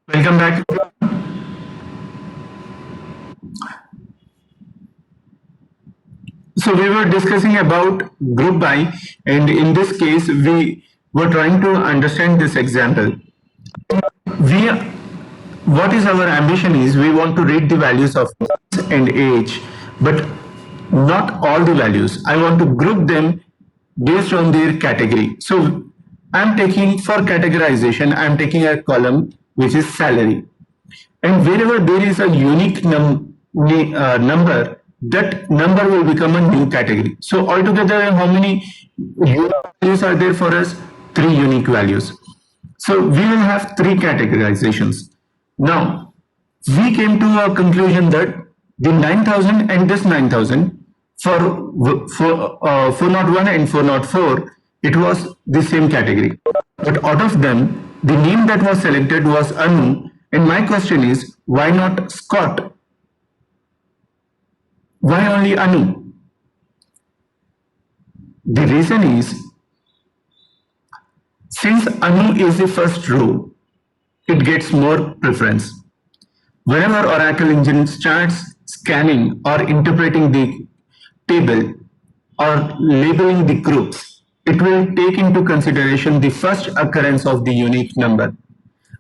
Welcome back. So we were discussing about group by, and in this case, we were trying to understand this example. We, what is our ambition is we want to read the values of months and age, but not all the values. I want to group them based on their category. So I'm taking for categorization, I'm taking a column which is salary. And wherever there is a unique number, that number will become a new category. So altogether, how many unique values are there for us? Three unique values. So we will have three categorizations. Now, we came to a conclusion that the 9,000 and this 9,000 for 401 and 404, it was the same category. But out of them, the name that was selected was Anu. And my question is, why not Scott? Why only Anu? The reason is, since Anu is the first row, it gets more preference. Whenever Oracle Engine starts scanning or interpreting the table or labeling the groups, it will take into consideration the first occurrence of the unique number.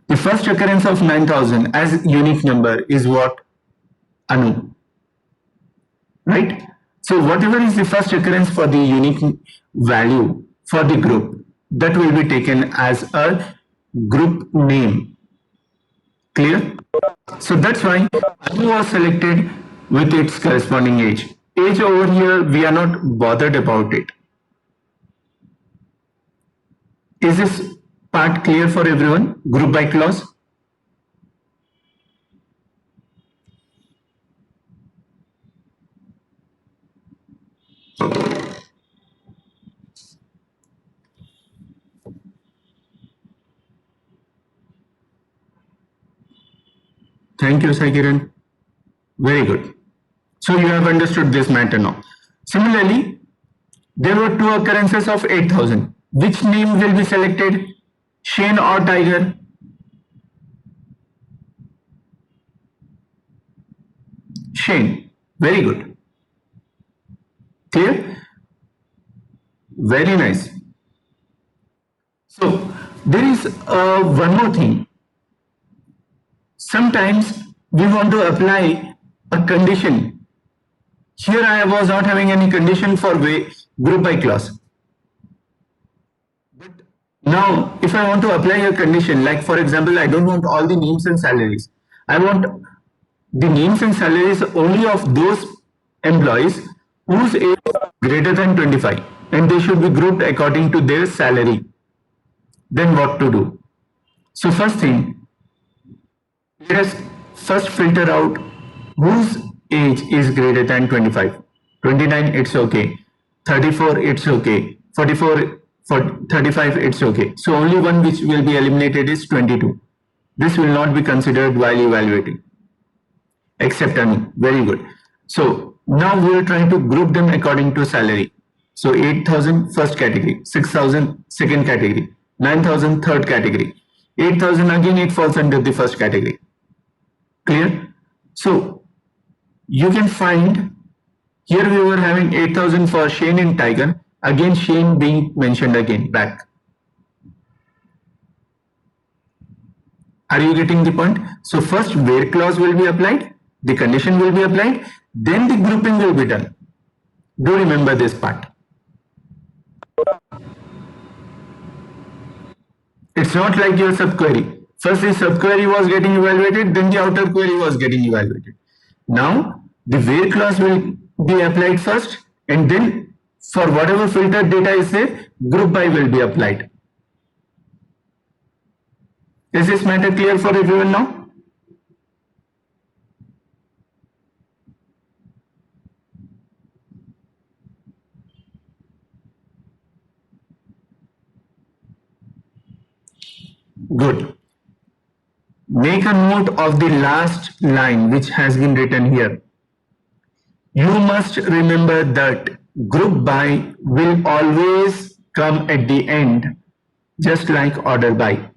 The first occurrence of 9,000 as unique number is what? Anu. Right? So whatever is the first occurrence for the unique value for the group, that will be taken as a group name. Clear? So that's why Anu was selected with its corresponding age. Age over here, we are not bothered about it. Is this part clear for everyone? Group by clause? Thank you, Sai Kiran. Very good. So you have understood this matter now. Similarly, there were two occurrences of 8,000. Which name will be selected? Shane or Tiger? Shane. Very good. Clear? Very nice. So there is one more thing. Sometimes we want to apply a condition. Here I was not having any condition for group by clause. But now if I want to apply a condition, like for example, I don't want all the names and salaries. I want the names and salaries only of those employees whose age is greater than 25, and they should be grouped according to their salary. Then what to do? So first thing, let us first filter out whose age is greater than 25. 29, it's okay. 34, it's okay. 44, for 35, it's okay. So only one which will be eliminated is 22. This will not be considered while evaluating. Except Anu. Very good. So now we are trying to group them according to salary. So 8,000 first category, 6,000 second category, 9,000 third category, 8,000 again it falls under the first category. Clear? So you can find here we were having 8,000 for Shane and Tiger, again Shane being mentioned again back. Are you getting the point? So first where clause will be applied, the condition will be applied, then the grouping will be done. Do remember this part. It's not like your subquery. First the subquery was getting evaluated, then the outer query was getting evaluated. Now the where clause will be applied first, and then for whatever filtered data is there, group by will be applied. Is this matter clear for everyone now? Good. Make a note of the last line which has been written here. You must remember that group by will always come at the end, just like order by.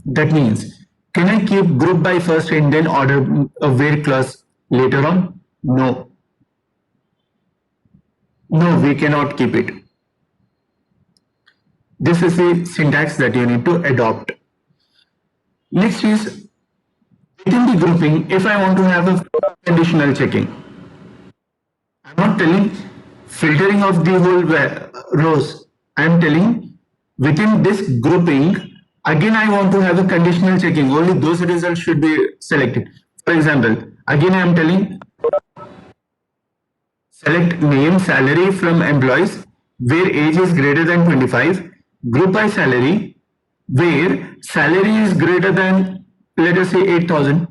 That means Can I keep group by first and then order a where clause later on? No. No, we cannot keep it. This is the syntax that you need to adopt. Next is within the grouping, if I want to have a conditional checking, I'm not telling filtering of the whole rows. I'm telling within this grouping, again I want to have a conditional checking. Only those results should be selected. For example, again I am telling select name salary from employees where age is greater than 25, group by salary where salary is greater than, let us say, 8,000.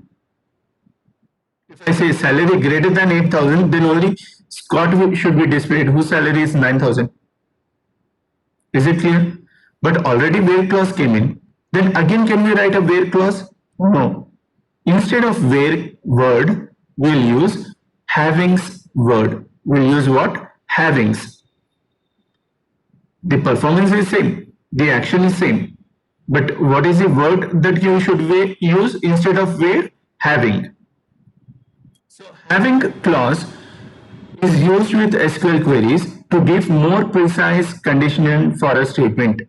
If I say salary greater than 8,000, then only Scott should be displayed whose salary is 9,000. Is it clear? But already where clause came in. Then again can we write a where clause? No. Instead of where word, we'll use havings word. We'll use what? Havings. The performance is same. The action is same. But what is the word that you should use instead of where? Having. So having clause is used with SQL queries to give more precise condition for a statement.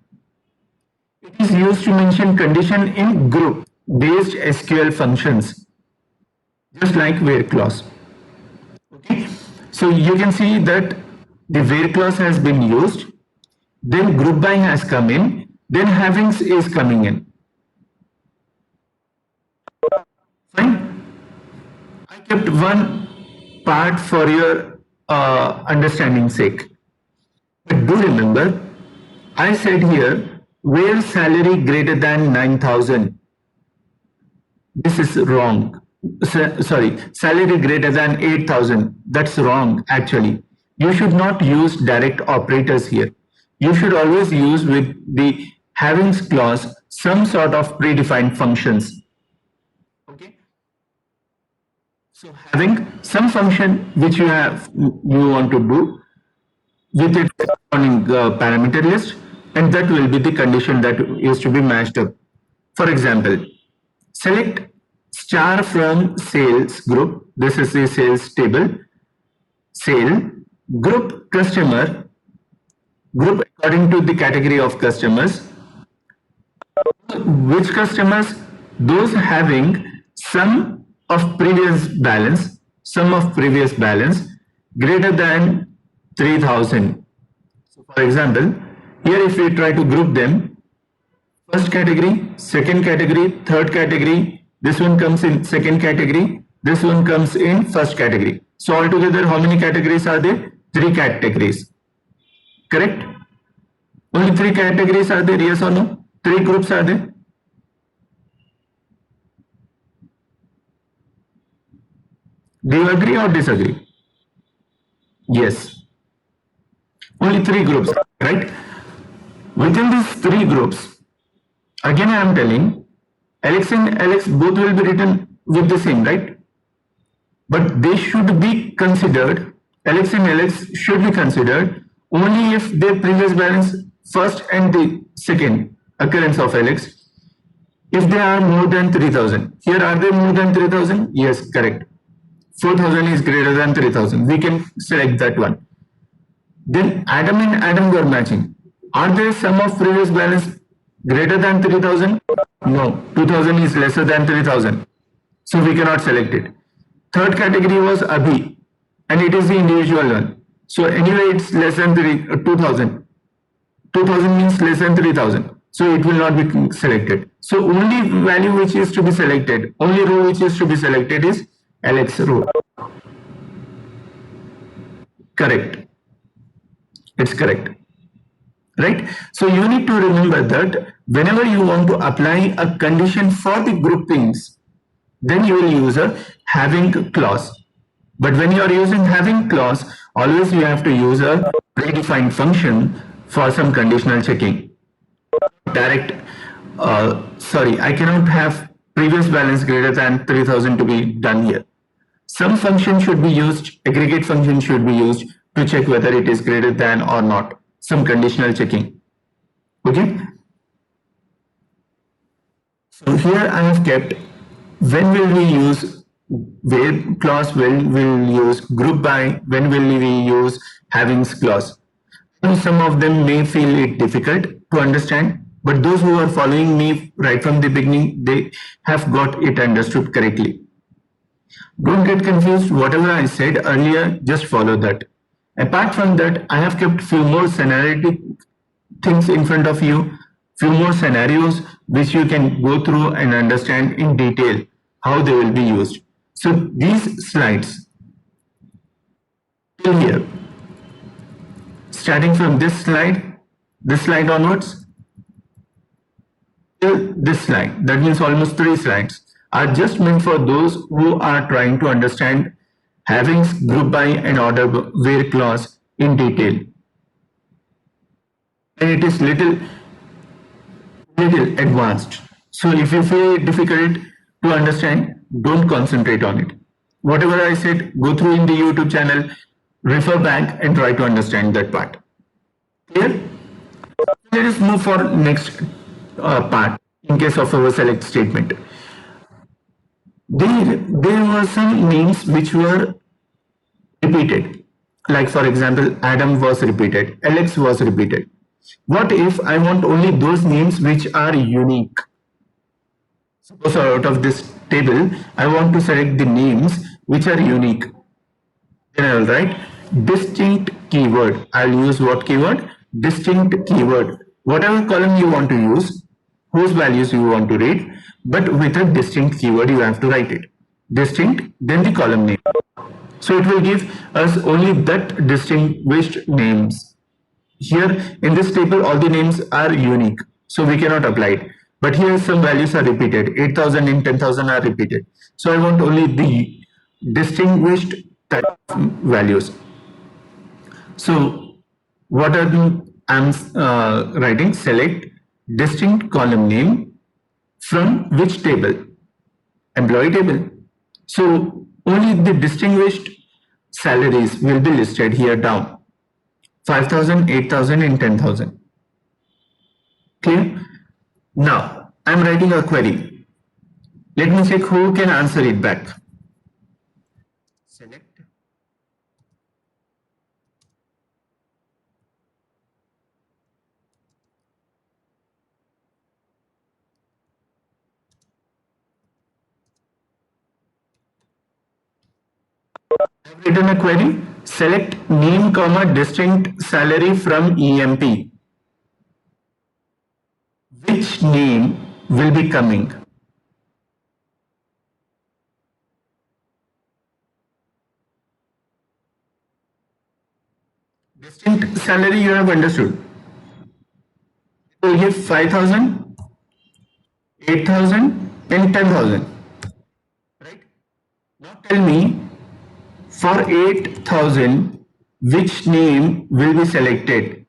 It is used to mention condition in group based SQL functions, just like where clause. Okay, so you can see that the where clause has been used, then group by has come in, then havings is coming in. Fine. I kept one part for your understanding sake. But do remember, I said here, where salary greater than 9,000. This is wrong. Sorry, salary greater than 8,000. That's wrong actually. You should not use direct operators here. You should always use with the havings clause some sort of predefined functions. Okay. So having some function which you want to do with its corresponding parameter list, and that will be the condition that is to be matched up. For example, select star from sales group. This is the sales table. Sale group customer, group according to the category of customers. Which customers? Those having sum of previous balance greater than 3,000. So for example, here if we try to group them, first category, second category, third category, this one comes in second category, this one comes in first category. So altogether how many categories are there? 3 categories. Correct? Only 3 categories are there, yes or no? 3 groups are there. Do you agree or disagree? Yes. Only 3 groups, right? Within these 3 groups, again I am telling, Alex and Alex both will be written with the same, right? But they should be considered, Alex and Alex should be considered only if their previous balance first and the second occurrence of Alex, if they are more than 3,000. Here are they more than 3,000? Yes, correct. 4,000 is greater than 3,000. We can select that one. Then Adam and Adam were matching. Are there sum of previous balance greater than 3,000? No, 2,000 is lesser than 3,000. So we cannot select it. Third category was Abhi and it is the individual one. So anyway it's less than 2,000. 2,000 means less than 3,000. So it will not be selected. So only value which is to be selected, only row which is to be selected is Alex row. Correct. It's correct. Right? So you need to remember that whenever you want to apply a condition for the groupings, then you will use a having clause. But when you are using having clause, always you have to use a predefined function for some conditional checking. Direct, I cannot have previous balance greater than 3,000 to be done here. Some function should be used, aggregate function should be used to check whether it is greater than or not, some conditional checking. Okay. So here I have kept when will we use where clause, when will we use group by, when will we use havings clause. And some of them may feel it difficult to understand, but those who are following me right from the beginning, they have got it understood correctly. Don't get confused. Whatever I said earlier, just follow that. Apart from that, I have kept few more scenario things in front of you, few more scenarios which you can go through and understand in detail how they will be used. So these slides till here, starting from this slide onwards, till this slide, that means almost 3 slides, are just meant for those who are trying to understand having group by and order where clause in detail. And it is little advanced. So if you feel it difficult to understand, don't concentrate on it. Whatever I said, go through in the YouTube channel, refer back and try to understand that part. Clear? Let us move for next part in case of our select statement. There were some names which were repeated. Like for example, Adam was repeated, Alex was repeated. What if I want only those names which are unique? Suppose out of this table, I want to select the names which are unique. Then I will write distinct keyword. I'll use what keyword? Distinct keyword. Whatever column you want to use, whose values you want to read, but with a distinct keyword you have to write it. Distinct, then the column name. So it will give us only that distinguished names. Here in this table, all the names are unique, so we cannot apply it. But here some values are repeated. 8,000 and 10,000 are repeated. So I want only the distinguished type of values. So what I'm writing? Select distinct column name from which table? Employee table. So only the distinguished salaries will be listed here down. 5,000, 8,000 and 10,000. Clear? Now, I'm writing a query. Let me check who can answer it back. Select. I've written a query. Select name, distinct salary from EMP. Which name will be coming? Distinct salary you have understood. We will give 5,000, 8,000 and 10,000. Right? Now tell me, for 8,000, which name will be selected?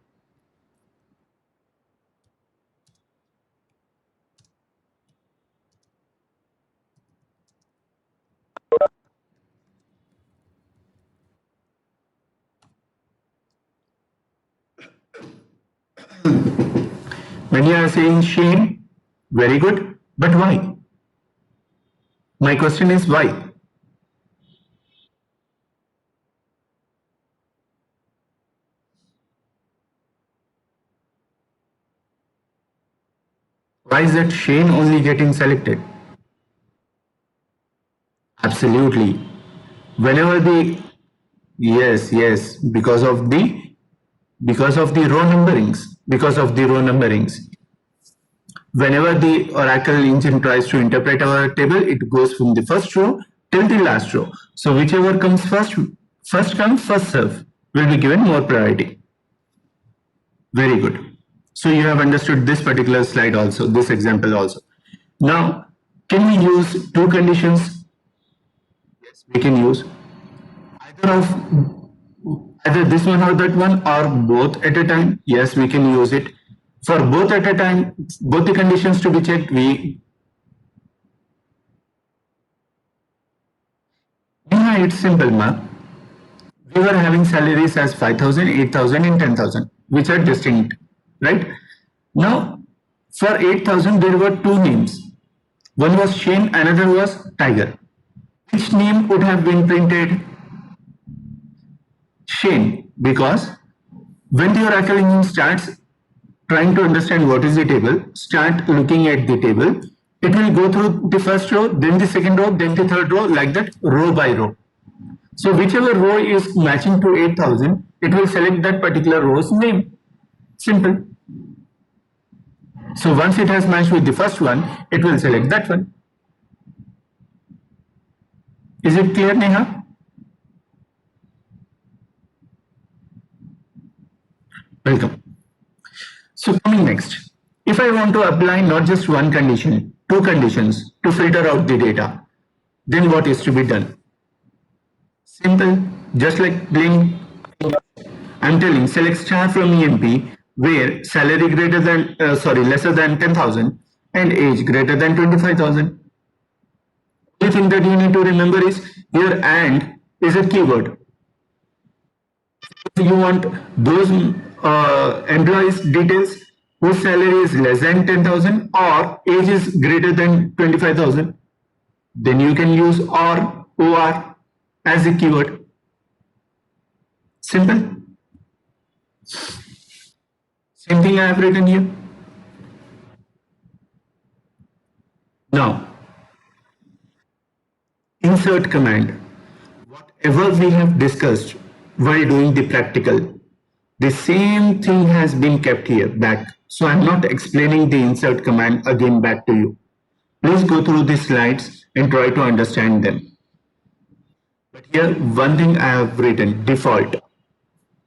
When you are saying Shane, very good, but why? My question is why? Why is that Shane only getting selected? Absolutely. Whenever the yes, because of the row numberings, whenever the Oracle engine tries to interpret our table, it goes from the first row till the last row. So whichever comes first come, first serve, will be given more priority. Very good. So you have understood this particular slide also, this example also. Now, can we use two conditions? Yes, we can use either this one or that one, or both at a time. Yes, we can use it. For both at a time, both the conditions to be checked, it's simple, ma. We were having salaries as 5,000, 8,000 and 10,000, which are distinct, right? Now, for 8,000, there were two names. One was Shane, another was Tiger. Which name would have been printed? Shane, because when the Oracle engine starts trying to understand what is the table, start looking at the table, it will go through the first row, then the second row, then the third row, like that, row by row. So whichever row is matching to 8000, it will select that particular row's name. Simple. So once it has matched with the first one, it will select that one. Is it clear, Neha? Welcome. So coming next, if I want to apply not just one condition, two conditions to filter out the data, then what is to be done? Simple, just like playing, I'm telling select star from EMP where salary greater than, lesser than 10,000 and age greater than 25,000. The thing that you need to remember is here and is a keyword. If you want those employees details whose salary is less than 10,000 or age is greater than 25,000, then you can use or as a keyword. Simple. Same thing I have written here. Now, insert command. Whatever we have discussed while doing the practical, the same thing has been kept here back. So I'm not explaining the insert command again back to you. Please go through the slides and try to understand them. But here one thing I have written, default.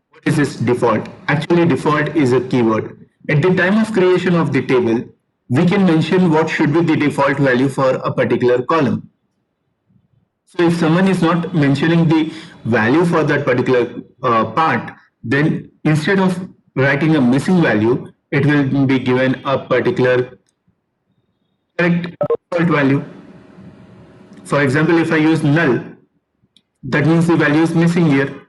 What is this default? Actually default is a keyword. At the time of creation of the table, we can mention what should be the default value for a particular column. So if someone is not mentioning the value for that particular part, then instead of writing a missing value, it will be given a particular correct default value. For example, if I use null, that means the value is missing here.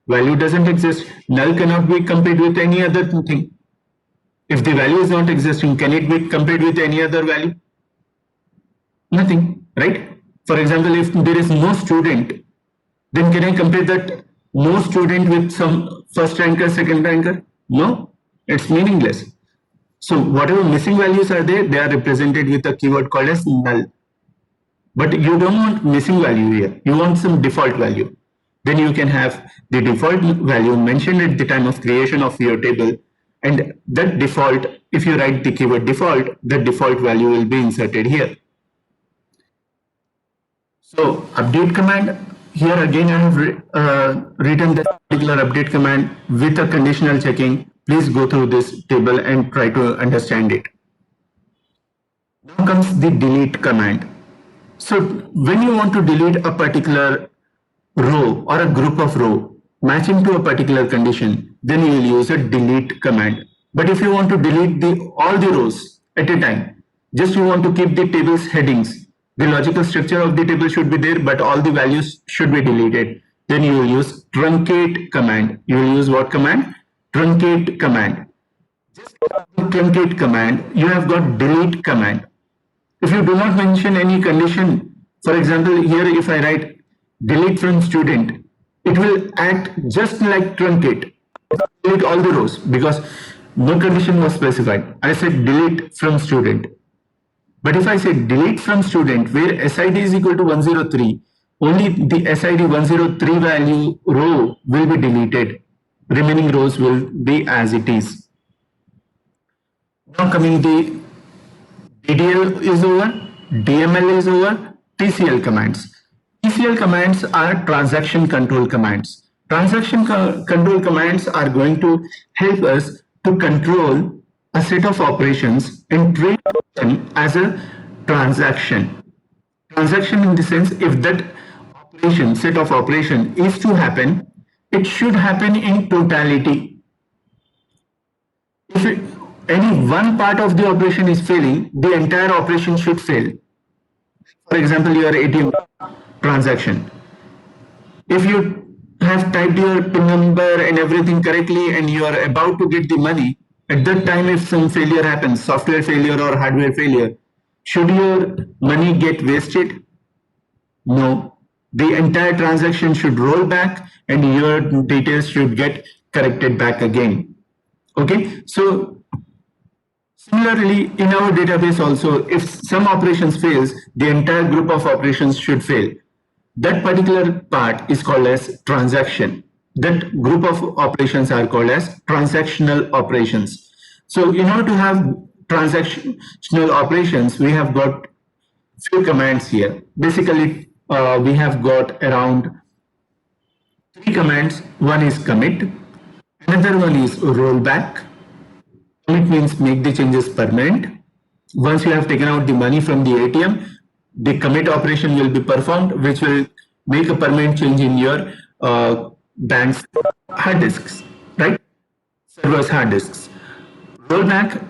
Value doesn't exist. Null cannot be compared with any other thing. If the value is not existing, can it be compared with any other value? Nothing, right? For example, if there is no student, then can I compare that no student with some first ranker, second ranker? No, it's meaningless. So whatever missing values are there, they are represented with a keyword called as null. But you don't want missing value here. You want some default value. Then you can have the default value mentioned at the time of creation of your table. And that default, if you write the keyword default, the default value will be inserted here. So update command, here again I have written that particular update command with a conditional checking. Please go through this table and try to understand it. Now comes the delete command. So when you want to delete a particular row or a group of row matching to a particular condition, then you will use a delete command. But if you want to delete all the rows at a time, just you want to keep the table's headings, the logical structure of the table should be there, but all the values should be deleted, then you will use truncate command. You will use what command? Truncate command. Just truncate command, you have got delete command. If you do not mention any condition, for example, here if I write delete from student, it will act just like truncate. Delete all the rows because no condition was specified. I said delete from student. But if I say delete from student where SID is equal to 103, only the SID 103 value row will be deleted. Remaining rows will be as it is. Now coming the DDL is over, DML is over, TCL commands. TCL commands are transaction control commands. Transaction control commands are going to help us to control a set of operations and treat them as a transaction. Transaction in the sense, if that operation, set of operation is to happen, it should happen in totality. If any one part of the operation is failing, the entire operation should fail. For example, your ATM transaction. If you have typed your PIN number and everything correctly and you are about to get the money, at that time if some failure happens, software failure or hardware failure, Should your money get wasted? No. The entire transaction should roll back and your details should get corrected back again. Okay, so similarly in our database also, if some operations fails, the entire group of operations should fail. That particular part is called as transaction. That group of operations are called as transactional operations. So in order to have transactional operations, we have got few commands here. Basically, we have got around 3 commands. One is commit, another one is rollback. Commit means make the changes permanent. Once you have taken out the money from the ATM, the commit operation will be performed, which will make a permanent change in your bank's hard disks, right? Server's hard disks. Rollback,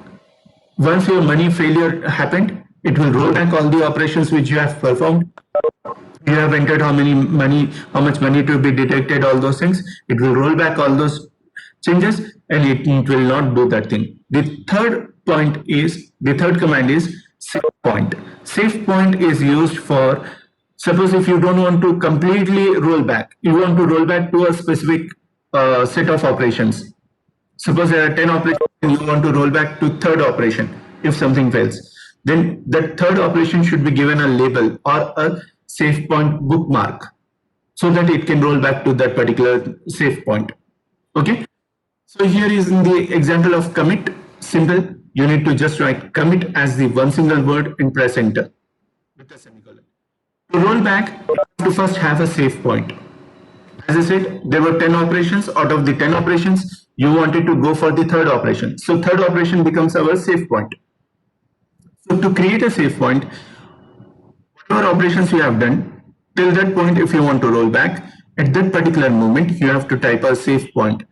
once your money failure happened, it will roll back all the operations which you have performed. You have entered how much money to be deducted, all those things. It will roll back all those changes and it will not do that thing. The third command is save point. Save point is used for, suppose if you don't want to completely roll back, you want to roll back to a specific set of operations. Suppose there are 10 operations and you want to roll back to third operation if something fails. Then that third operation should be given a label or a save point bookmark so that it can roll back to that particular save point. Okay. So here is in the example of commit, simple. You need to just write commit as the one single word and press enter with a semicolon. To roll back, you have to first have a save point. As I said, there were 10 operations. Out of the 10 operations, you wanted to go for the third operation. So third operation becomes our save point. So to create a save point, whatever operations you have done, till that point, if you want to roll back, at that particular moment, you have to type a save point,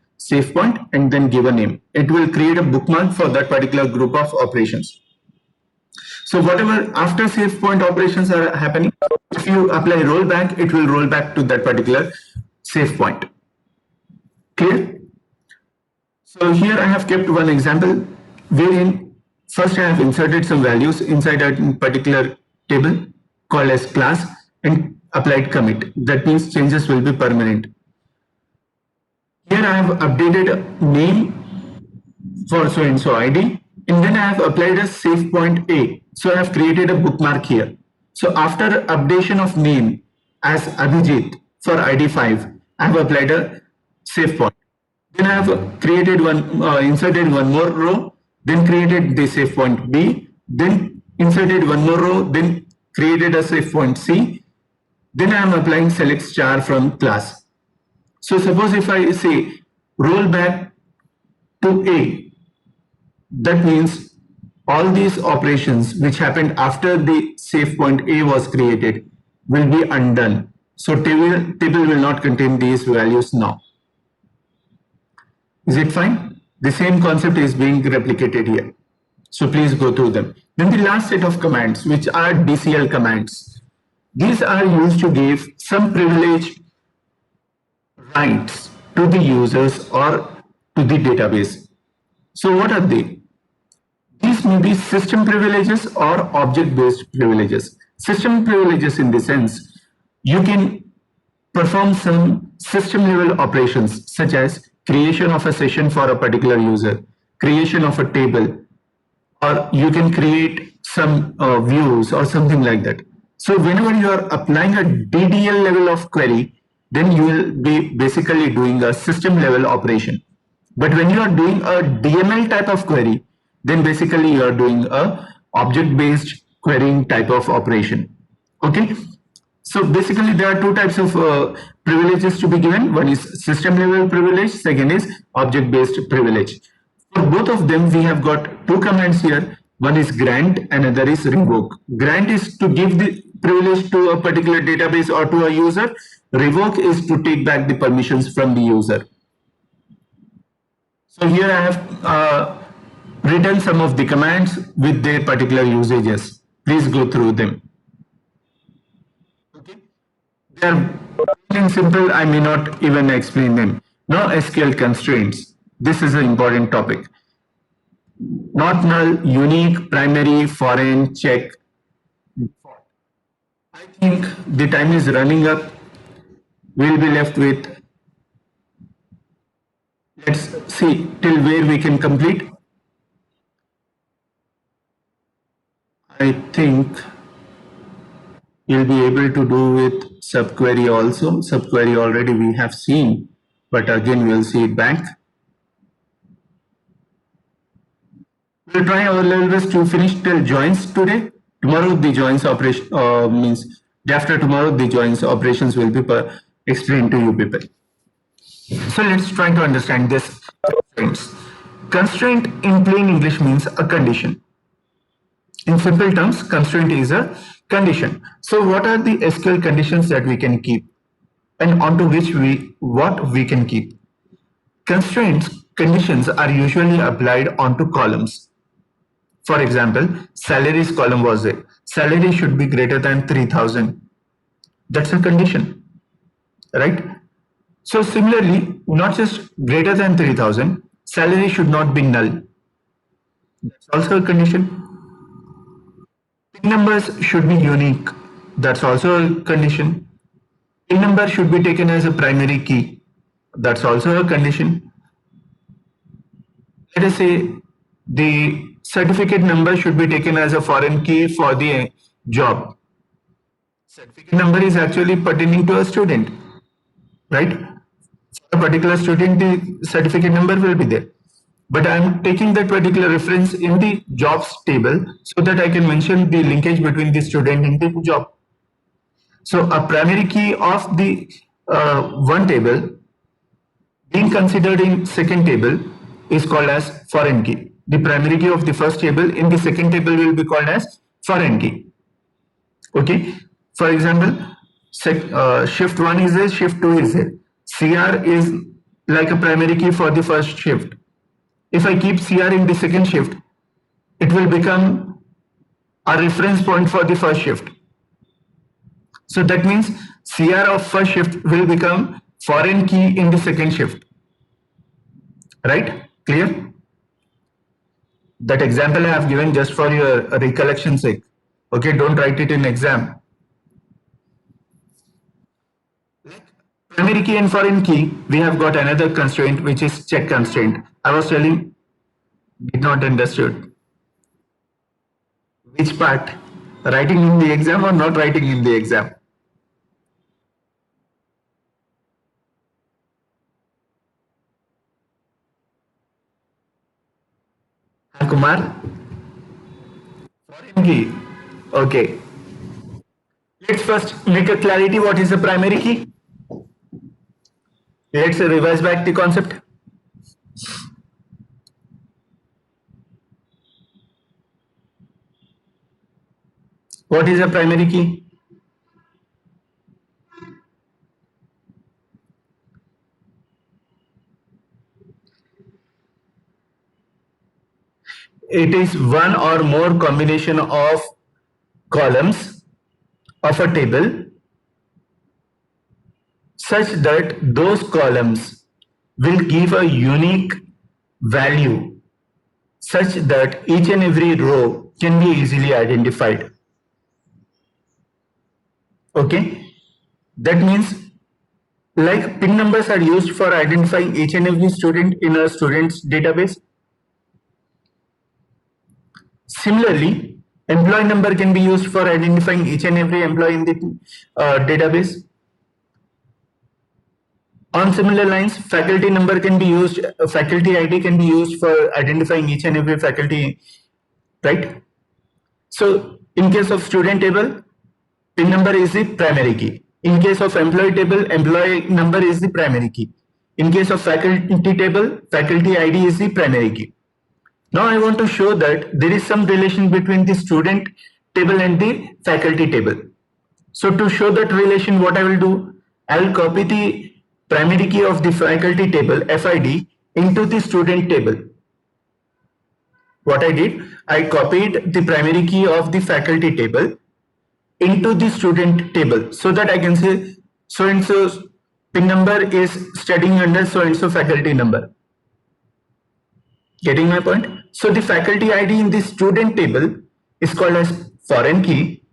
and then give a name. It will create a bookmark for that particular group of operations. So whatever after save point operations are happening, if you apply rollback, it will roll back to that particular save point. Clear? So here I have kept one example wherein first I have inserted some values inside a particular table called as class and applied commit. That means changes will be permanent. Here I have updated name for so and so ID, and then I have applied a save point A. So I have created a bookmark here. So after updation of name as Abhijit for ID 5, I have applied a save point. Then I have created inserted one more row, then created the save point B, then inserted one more row, then created a save point C. Then I am applying select star from class. So suppose if I say roll back to A, that means all these operations which happened after the save point A was created will be undone. So table will not contain these values now. Is it fine? The same concept is being replicated here. So please go through them. Then the last set of commands, which are DCL commands. These are used to give some privilege rights to the users or to the database. So what are they? These may be system privileges or object-based privileges. System privileges in the sense, you can perform some system-level operations such as creation of a session for a particular user, creation of a table, or you can create some views or something like that. So whenever you are applying a DDL level of query, then you will be basically doing a system level operation. But when you are doing a DML type of query, then basically you are doing a object-based querying type of operation. Okay. So basically there are two types of privileges to be given. One is system level privilege, second is object-based privilege. For both of them, we have got two commands here. One is grant, another is revoke. Grant is to give the privilege to a particular database or to a user. Revoke is to take back the permissions from the user. So here I have written some of the commands with their particular usages. Please go through them. Okay. They are simple. I may not even explain them. No SQL constraints. This is an important topic. Not null, unique, primary, foreign, check. I think the time is running up. We'll be left with, let's see till where we can complete. I think you'll be able to do with subquery also. Subquery already we have seen, but again we'll see it back. We'll try our level best to finish till joins today. Tomorrow the joins operation means day after tomorrow the joins operations will be explained to you people. So let's try to understand this constraints. Constraint in plain English means a condition. In simple terms, constraint is a condition. So what are the SQL conditions that we can keep and onto which what we can keep? Constraints conditions are usually applied onto columns. For example, salaries column was there. Salary should be greater than 3,000. That's a condition, right? So similarly, not just greater than 3,000, salary should not be null. That's also a condition. PIN numbers should be unique. That's also a condition. PIN number should be taken as a primary key. That's also a condition. Let us say the certificate number should be taken as a foreign key for the job. Certificate number is actually pertaining to a student, right? For a particular student, the certificate number will be there. But I'm taking that particular reference in the jobs table so that I can mention the linkage between the student and the job. So a primary key of the one table being considered in second table is called as foreign key. The primary key of the first table in the second table will be called as foreign key. Okay. For example, shift 1 is there, shift 2 is there. CR is like a primary key for the first shift. If I keep CR in the second shift, it will become a reference point for the first shift. So that means CR of first shift will become foreign key in the second shift. Right? Clear? That example I have given just for your recollection sake. Okay, don't write it in exam. Primary key and foreign key, we have got another constraint which is check constraint. I was telling, did not understood. Which part? Writing in the exam or not writing in the exam? Kumar? Foreign key. Okay. Let's first make a clarity what is the primary key. Let's revise back the concept. What is a primary key? It is one or more combination of columns of a table such that those columns will give a unique value such that each and every row can be easily identified. Okay, that means like PIN numbers are used for identifying each and every student in a student's database. Similarly, employee number can be used for identifying each and every employee in the database. On similar lines, faculty number can be used, faculty ID can be used for identifying each and every faculty, right? So in case of student table, PIN number is the primary key. In case of employee table, employee number is the primary key. In case of faculty table, faculty ID is the primary key. Now I want to show that there is some relation between the student table and the faculty table. So to show that relation, what I will do, I will copy the primary key of the faculty table, FID, into the student table. What I did, I copied the primary key of the faculty table into the student table so that I can say so and so PIN number is studying under so and so faculty number. Getting my point? So the faculty ID in the student table is called as foreign key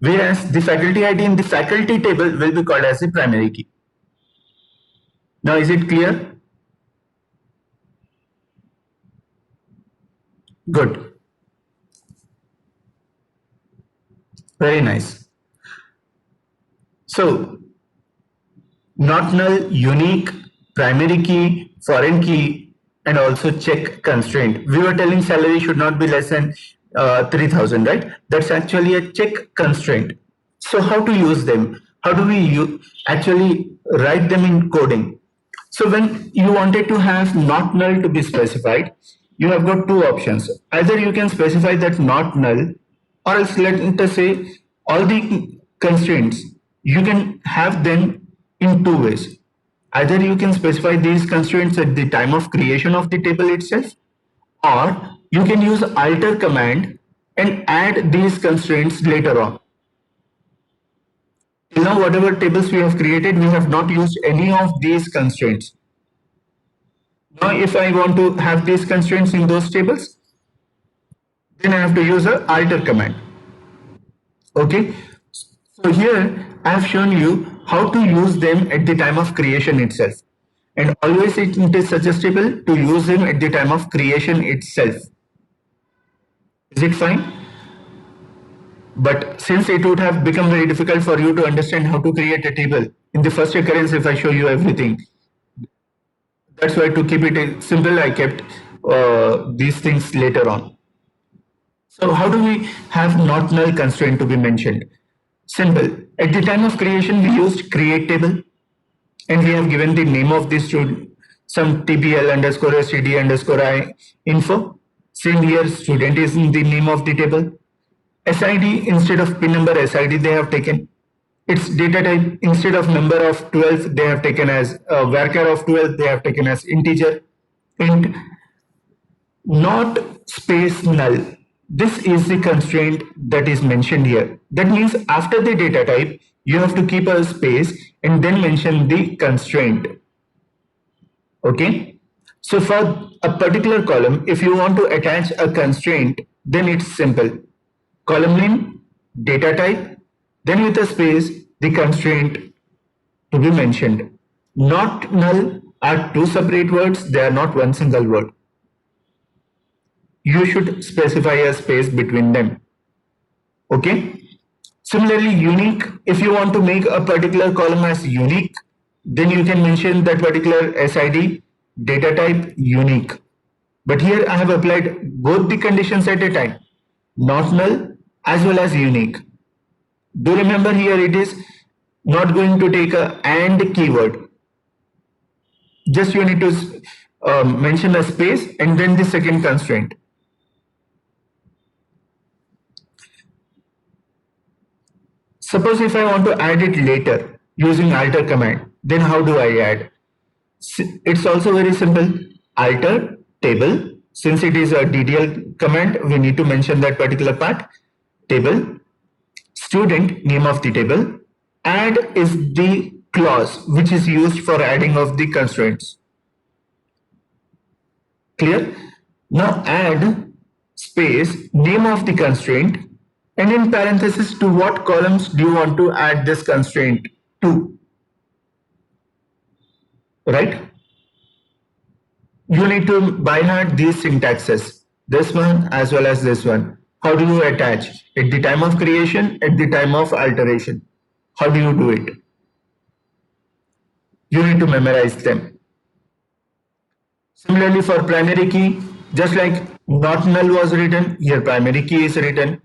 whereas the faculty ID in the faculty table will be called as the primary key. Now, is it clear? Good. Very nice. So, not null, unique, primary key, foreign key, and also check constraint. We were telling salary should not be less than 3,000, right? That's actually a check constraint. So how to use them? How do we actually write them in coding? So when you wanted to have not null to be specified, you have got two options. Either you can specify that not null, or else let us say all the constraints, you can have them in two ways. Either you can specify these constraints at the time of creation of the table itself, or you can use alter command and add these constraints later on. Till now, whatever tables we have created, we have not used any of these constraints. Now, if I want to have these constraints in those tables, then I have to use a alter command. Okay. So here I have shown you how to use them at the time of creation itself. And always it is suggestible to use them at the time of creation itself. Is it fine? But since it would have become very difficult for you to understand how to create a table in the first occurrence, if I show you everything, that's why to keep it simple, I kept these things later on. So how do we have not null constraint to be mentioned? Simple. At the time of creation, we used create table, and we have given the name of this student, some tbl underscore std underscore I info. Same here, student is in the name of the table. SID instead of pin number SID they have taken. Its data type instead of number of 12 they have taken as varchar of 12 they have taken as integer. Int not space null. This is the constraint that is mentioned here. That means after the data type, you have to keep a space and then mention the constraint. Okay. So for a particular column, if you want to attach a constraint, then it's simple. Column name, data type, then with a space, the constraint to be mentioned. Not null are two separate words. They are not one single word. You should specify a space between them. Okay. Similarly, unique, if you want to make a particular column as unique, then you can mention that particular SID, data type, unique. But here I have applied both the conditions at a time, not null as well as unique. Do remember here it is not going to take a AND keyword. Just you need to mention a space and then the second constraint. Suppose if I want to add it later using alter command, then how do I add? It's also very simple. Alter table. Since it is a DDL command, we need to mention that particular part. Table. Student, name of the table. Add is the clause which is used for adding of the constraints. Clear? Now add space, name of the constraint, and in parenthesis to what columns do you want to add this constraint to, right? You need to by heart these syntaxes, this one as well as this one. How do you attach? At the time of creation, at the time of alteration. How do you do it? You need to memorize them. Similarly for primary key, just like not null was written, here primary key is written.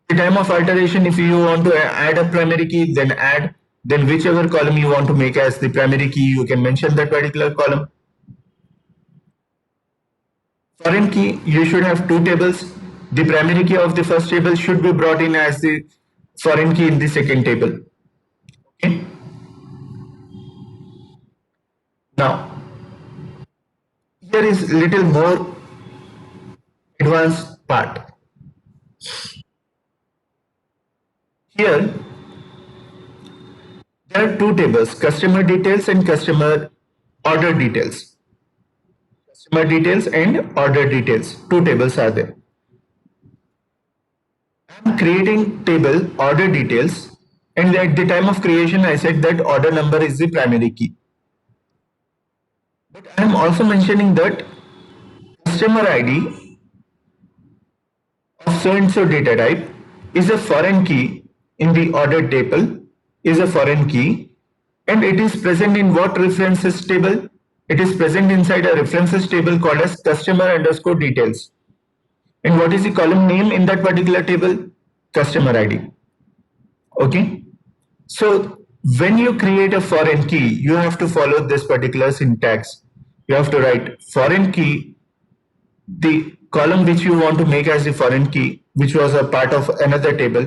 At the time of alteration, if you want to add a primary key, then add, then whichever column you want to make as the primary key, you can mention that particular column. Foreign key, you should have two tables. The primary key of the first table should be brought in as the foreign key in the second table. Okay. Now, here is little more advanced part. Here, there are two tables, customer details and customer order details. Customer details and order details, two tables are there. I'm creating table order details, and at the time of creation I said that order number is the primary key. But I'm also mentioning that customer ID of so and so data type is a foreign key in the order table, is a foreign key, and it is present in what references table? It is present inside a references table called as customer underscore details. And what is the column name in that particular table? Customer ID. Okay. So when you create a foreign key, you have to follow this particular syntax. You have to write foreign key, the column which you want to make as the foreign key, which was a part of another table,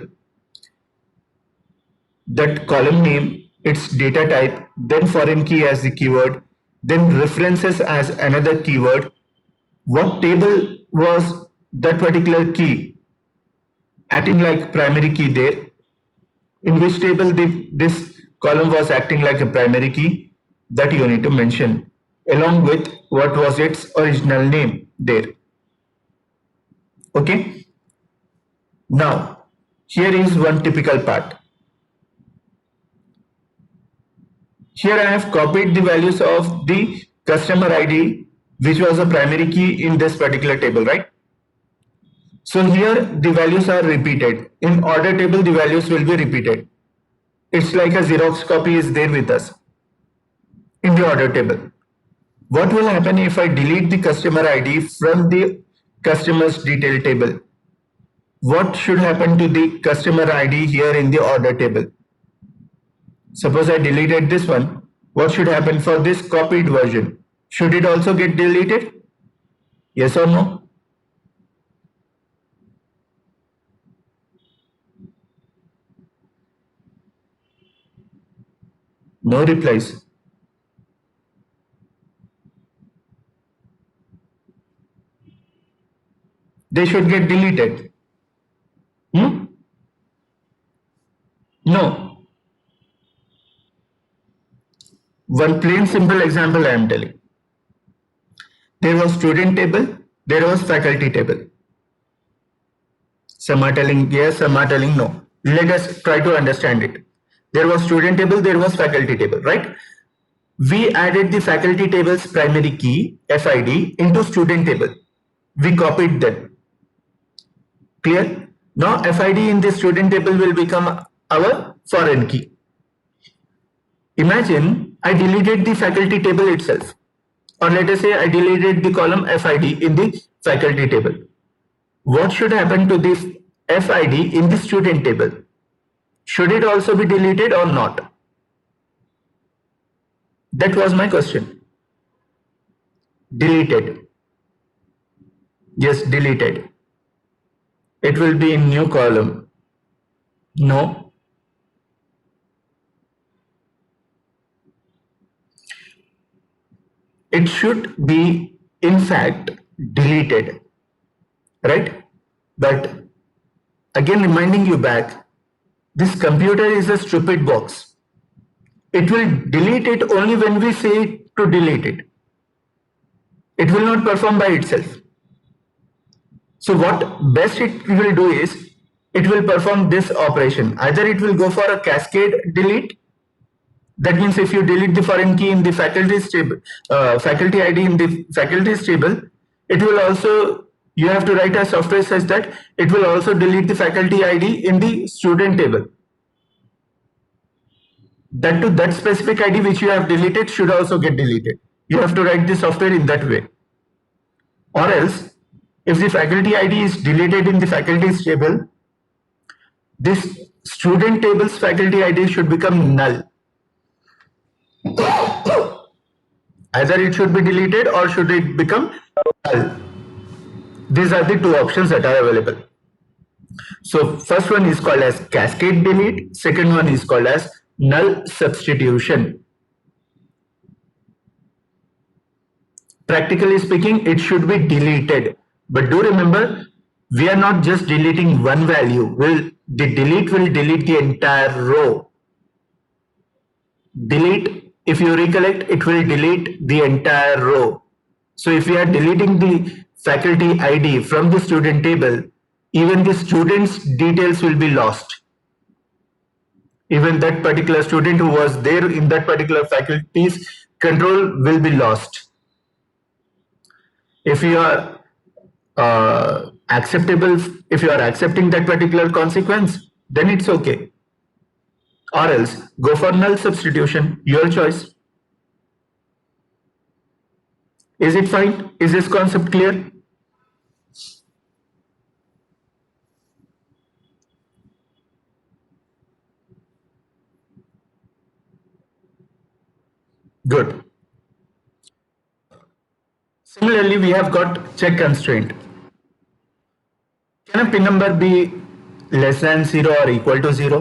that column name, its data type, then foreign key as the keyword, then references as another keyword. What table was that particular key acting like primary key there? In which table this column was acting like a primary key? That you need to mention along with what was its original name there. Okay. Now, here is one typical part. Here I have copied the values of the customer ID, which was a primary key in this particular table, right? So here the values are repeated. In order table, the values will be repeated. It's like a Xerox copy is there with us in the order table. What will happen if I delete the customer ID from the customer's detail table? What should happen to the customer ID here in the order table? Suppose I deleted this one. What should happen for this copied version? Should it also get deleted? Yes or no? No replies. They should get deleted. Hmm? No. One plain simple example I am telling. There was student table, there was faculty table. Some are telling yes, some are telling no. Let us try to understand it. There was student table, there was faculty table, right? We added the faculty table's primary key, FID, into student table. We copied them. Clear? Now FID in the student table will become our foreign key. Imagine I deleted the faculty table itself, or let us say I deleted the column FID in the faculty table. What should happen to this FID in the student table? Should it also be deleted or not? That was my question. Deleted. Yes, deleted. It will be in new column. No. It should be in fact deleted, right? But again reminding you back, this computer is a stupid box. It will delete it only when we say to delete it. It will not perform by itself. So what best it will do is, it will perform this operation. Either it will go for a cascade delete. That means if you delete the foreign key in the faculty's table, faculty ID in the faculty's table, it will also, you have to write a software such that it will also delete the faculty ID in the student table. That to that specific ID which you have deleted should also get deleted. You have to write the software in that way. Or else, if the faculty ID is deleted in the faculty's table, this student table's faculty ID should become null. Either it should be deleted or should it become null. These are the two options that are available. So first one is called as cascade delete, second one is called as null substitution. Practically speaking, it should be deleted. But do remember, we are not just deleting one value. The delete will delete the entire row. Delete, if you recollect, it will delete the entire row. So if we are deleting the faculty ID from the student table, even the student's details will be lost. Even that particular student who was there in that particular faculty's control will be lost. If you are acceptable, if you are accepting that particular consequence, then it's okay. Or else go for null substitution, your choice. Is it fine? Is this concept clear? Good. Similarly, we have got check constraint. Can a pin number be less than 0 or equal to 0?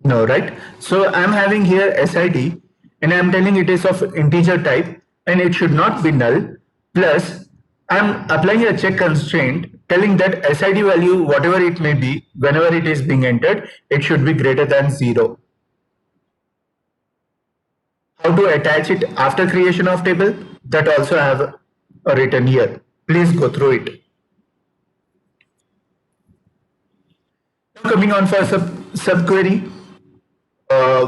No, right? So I'm having here SID and I'm telling it is of integer type and it should not be null. Plus, I'm applying a check constraint telling that SID value, whatever it may be, whenever it is being entered, it should be greater than 0. How to attach it after creation of table? That also I have written here. Please go through it. Now coming on for subquery,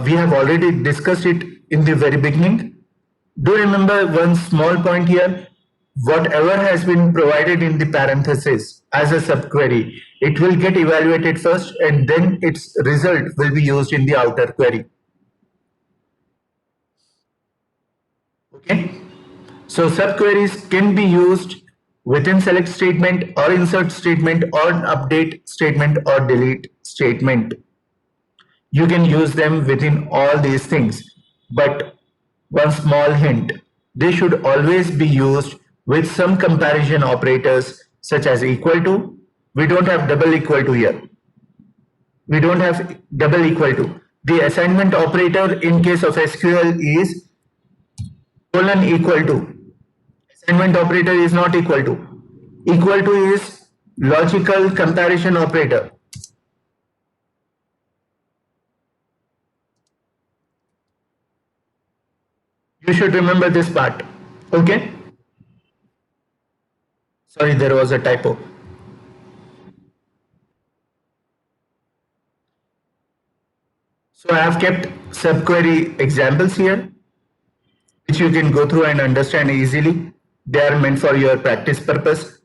we have already discussed it in the very beginning. Do remember one small point here. Whatever has been provided in the parenthesis as a subquery, it will get evaluated first and then its result will be used in the outer query. Okay. So subqueries can be used within select statement or insert statement or update statement or delete statement. You can use them within all these things. But one small hint, they should always be used with some comparison operators such as equal to. We don't have double equal to here. We don't have double equal to. The assignment operator in case of SQL is colon equal to. Assignment operator is not equal to. Equal to is logical comparison operator. You should remember this part. Okay? Sorry, there was a typo. So I have kept subquery examples here, which you can go through and understand easily. They are meant for your practice purpose.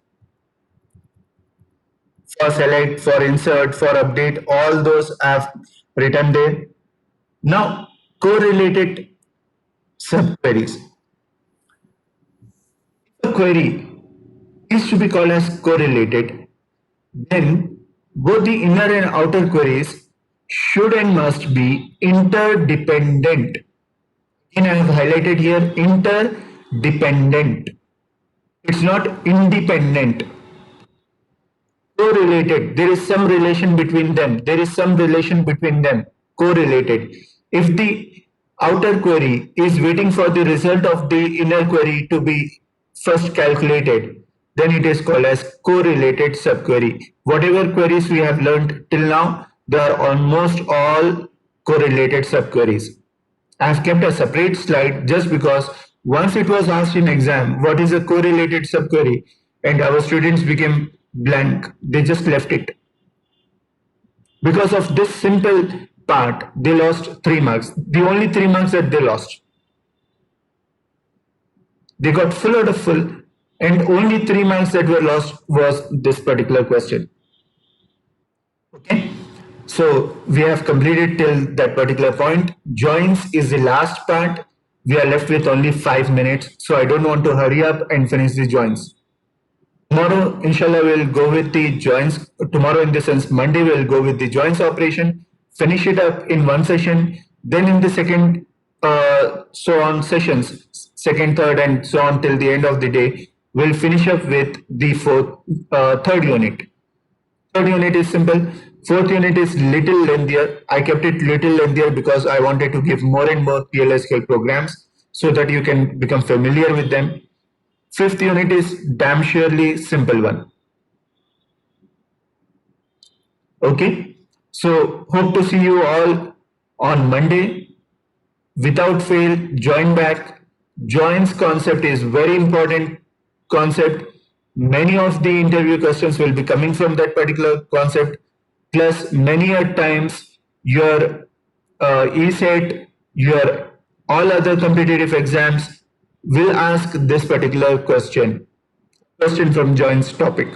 For select, for insert, for update, all those I have written there. Now, correlated subqueries. If a query is to be called as correlated, then both the inner and outer queries should and must be interdependent. And I have highlighted here interdependent. It's not independent. Correlated. There is some relation between them. There is some relation between them. Correlated. If the outer query is waiting for the result of the inner query to be first calculated, then it is called as correlated subquery. Whatever queries we have learned till now, they are almost all correlated subqueries. I have kept a separate slide just because once it was asked in exam, what is a correlated subquery? And our students became blank. They just left it. Because of this simple part, they lost 3 marks. The only 3 marks that they lost. They got full out of full and only 3 marks that were lost was this particular question. Okay. So we have completed till that particular point. Joins is the last part. We are left with only 5 minutes. So I don't want to hurry up and finish the joins. Tomorrow, inshallah, we'll go with the joins. Tomorrow, in the sense, Monday, we'll go with the joins operation, finish it up in one session. Then in the second, so on sessions, second, third, and so on till the end of the day, we'll finish up with the third unit. Third unit is simple. Fourth unit is little lengthier. I kept it little lengthier because I wanted to give more and more PLSQL programs so that you can become familiar with them. Fifth unit is damn surely simple one. Okay. So hope to see you all on Monday. Without fail, join back. Joins concept is very important concept. Many of the interview questions will be coming from that particular concept. Plus, many a times your ESET, your all other competitive exams will ask this particular question from Join's topic.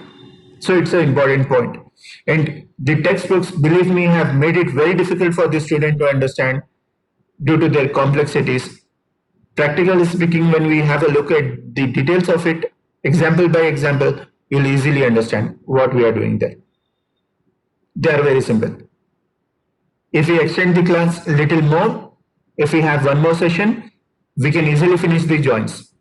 So it's an important point. And the textbooks, believe me, have made it very difficult for the student to understand due to their complexities. Practically speaking, when we have a look at the details of it, example by example, you'll easily understand what we are doing there. They are very simple. If we extend the class a little more, if we have one more session, we can easily finish the joints.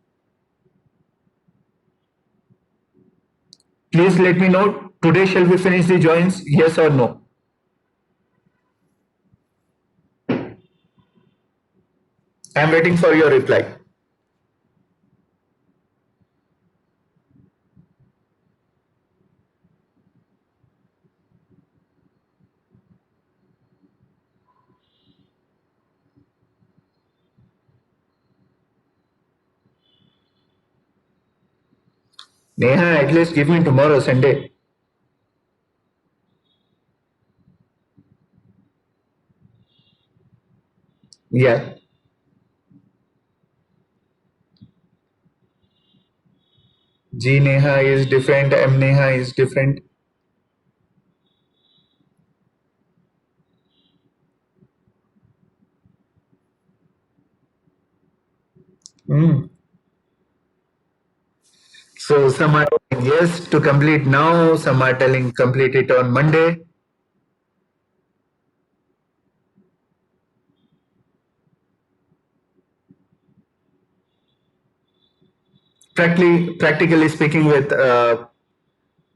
Please let me know, today shall we finish the joints, yes or no? I am waiting for your reply. Neha, at least give me tomorrow, Sunday. Yeah. G Neha is different, M Neha is different. Mm. So some are telling yes to complete now, some are telling complete it on Monday. Practically speaking, with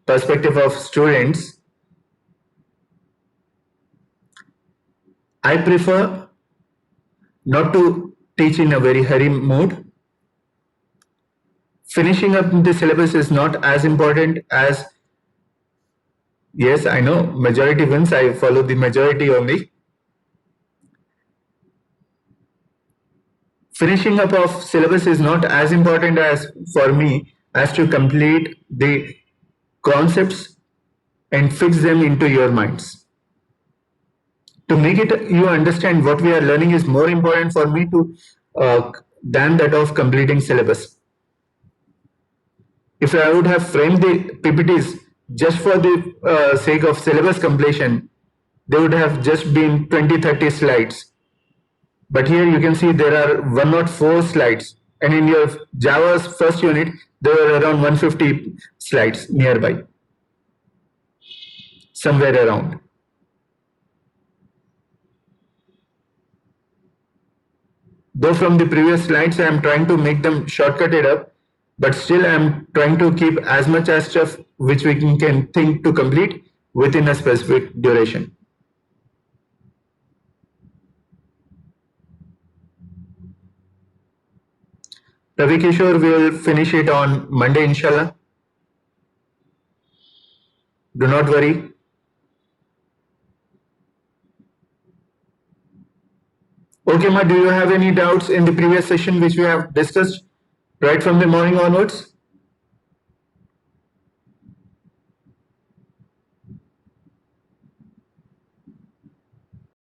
perspective of students, I prefer not to teach in a very hurry mood. Finishing up the syllabus is not as important as, yes, I know majority wins. I follow the majority only. Finishing up of syllabus is not as important as for me as to complete the concepts and fix them into your minds. To make it you understand what we are learning is more important for me to than that of completing syllabus. If I would have framed the PPTs just for the sake of syllabus completion, they would have just been 20-30 slides. But here you can see there are 104 slides, and in your Java's first unit, there were around 150 slides nearby, somewhere around. Though from the previous slides, I am trying to make them shortcutted up, but still I am trying to keep as much as stuff which we can think to complete within a specific duration. Ravi Kishore will finish it on Monday, inshallah. Do not worry. Okay, Ma, do you have any doubts in the previous session which we have discussed right from the morning onwards?